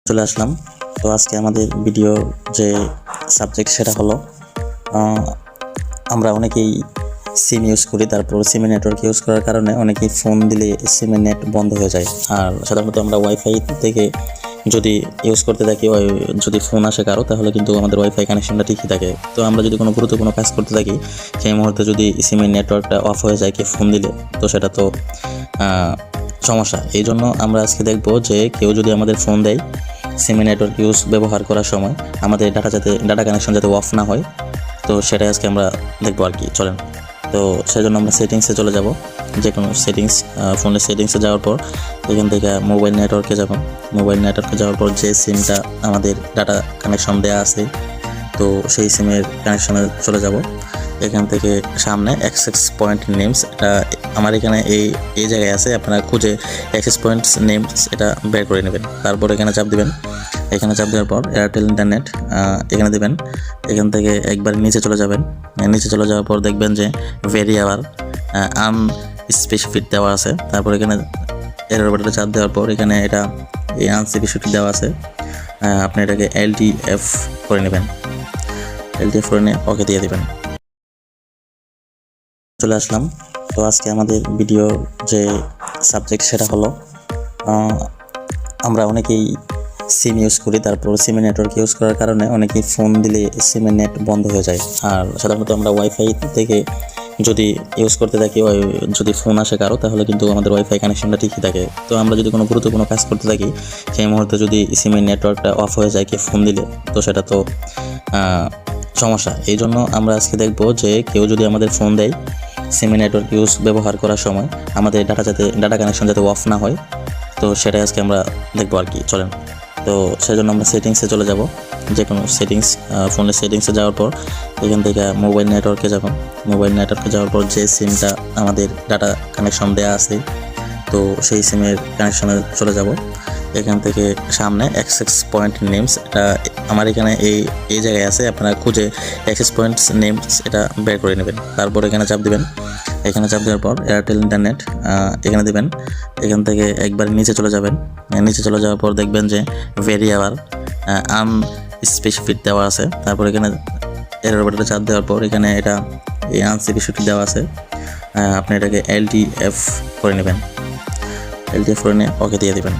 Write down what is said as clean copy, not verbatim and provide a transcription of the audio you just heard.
চলে আসলাম। তো আজকে আমাদের ভিডিও যে সাবজেক্ট সেটা হলো আমরা অনেকেই সিম ইউজ করি, তারপর সিমের নেটওয়ার্ক ইউজ করার কারণে অনেকেই ফোন দিলে সিমের নেট বন্ধ হয়ে যায়। আর সাধারণত আমরা ওয়াইফাই থেকে যদি ইউজ করতে থাকি, যদি ফোন আসে কারো, তাহলে কিন্তু আমাদের ওয়াইফাই কানেকশনটা ঠিকই থাকে। তো আমরা যদি কোনো গুরুত্বপূর্ণ কাজ করতে থাকি, সেই মুহূর্তে যদি সিমের নেটওয়ার্কটা অফ হয়ে যায়, কি ফোন দিলে, তো সেটা তো সমস্যা। এই জন্য আমরা আজকে দেখব যে কেউ যদি আমাদের ফোন দেয় সিমের নেটওয়ার্ক ব্যবহার করার সময় আমাদের ডাটা কানেকশন যাতে অফ না হয়, তো সেটাই আজকে আমরা দেখবো আর কি। চলেন, তো সেজন্য আমরা সেটিংসে চলে যাব। যে কোনো সেটিংস, ফোনের সেটিংসে যাওয়ার পর এখান থেকে মোবাইল নেটওয়ার্কে যাব। মোবাইল নেটওয়ার্কে যাওয়ার পর যে সিমটা আমাদের ডাটা কানেকশন দেওয়া আছে, তো সেই সিমের কানেকশনে চলে যাব। এখান থেকে সামনে অ্যাক্সেস পয়েন্ট নেমস, এটা আমার এখানে এই জায়গায় আছে, আপনারা খুঁজে অ্যাক্সেস পয়েন্টস নেমস এটা বের করে নেবেন। তারপর এখানে চাপ দিবেন। এখানে চাপ দেওয়ার পর এয়ারটেল ইন্টারনেট এখানে দেবেন। এখান থেকে একবার নিচে চলে যাবেন। নিচে চলে যাওয়ার পর দেখবেন যে ভেরিয়েবল আনস্পেসিফিক দেওয়া আছে। তারপর এখানে এরর বাটনে চাপ দেওয়ার পর এখানে এটা আনস্পেসিফিক দেওয়া আছে, আপনি এটাকে LTF করে নেবেন। LTF করে নিয়ে ওকে দিয়ে দেবেন। চলে আসলাম। তো আজকে আমাদের ভিডিও যে সাবজেক্ট সেটা হলো আমরা অনেকেই সিম ইউজ করি, তারপর সিমের নেটওয়ার্ক ইউজ করার কারণে অনেকেই ফোন দিলে সিমের নেট বন্ধ হয়ে যায়। আর সাধারণত আমরা ওয়াইফাই থেকে যদি ইউজ করতে থাকি, যদি ফোন আসে কারো, তাহলে কিন্তু আমাদের ওয়াইফাই কানেকশনটা ঠিকই থাকে। তো আমরা যদি কোনো গুরুত্বপূর্ণ কাজ করতে থাকি, সেই মুহূর্তে যদি সিমের নেটওয়ার্কটা অফ হয়ে যায়, কি ফোন দিলে, তো সেটা তো সমস্যা। এই জন্য আমরা আজকে দেখব যে কেউ যদি আমাদের ফোন দেয় সিমের নেটওয়ার্ক ব্যবহার করার সময় আমাদের ডাটা কানেকশন যাতে অফ না হয়, তো সেটাই আজকে আমরা দেখবো আর কি। চলেন, তো সেজন্য আমরা সেটিংসে চলে যাব। যে কোনো সেটিংস, ফোনের সেটিংসে যাওয়ার পর এখান থেকে মোবাইল নেটওয়ার্কে যাব। মোবাইল নেটওয়ার্কে যাওয়ার পর যে সিমটা আমাদের ডাটা কানেকশন দেওয়া আছে, তো সেই সিমের কানেকশনে চলে যাব। এখান থেকে সামনে অ্যাক্সেস পয়েন্ট নেমস, এটা আমার এখানে এই জায়গায় আছে, আপনারা খুঁজে অ্যাক্সেস পয়েন্টস নেমস এটা বের করে নেবেন। তারপর এখানে চাপ দিবেন। এখানে চাপ দেওয়ার পর এয়ারটেল ইন্টারনেট এখানে দেবেন। এখান থেকে একবার নিচে চলে যাবেন। নিচে চলে যাওয়ার পর দেখবেন যে ভেরিয়েবল আনস্পেসিফিক দেওয়া আছে। তারপর এখানে এরর বাটনে চাপ দেওয়ার পর এখানে এটা আনস্পেসিফিক দেওয়া আছে, আপনি এটাকে LTF করে নেবেন। LTF করে নিয়ে ওকে দিয়ে দেবেন।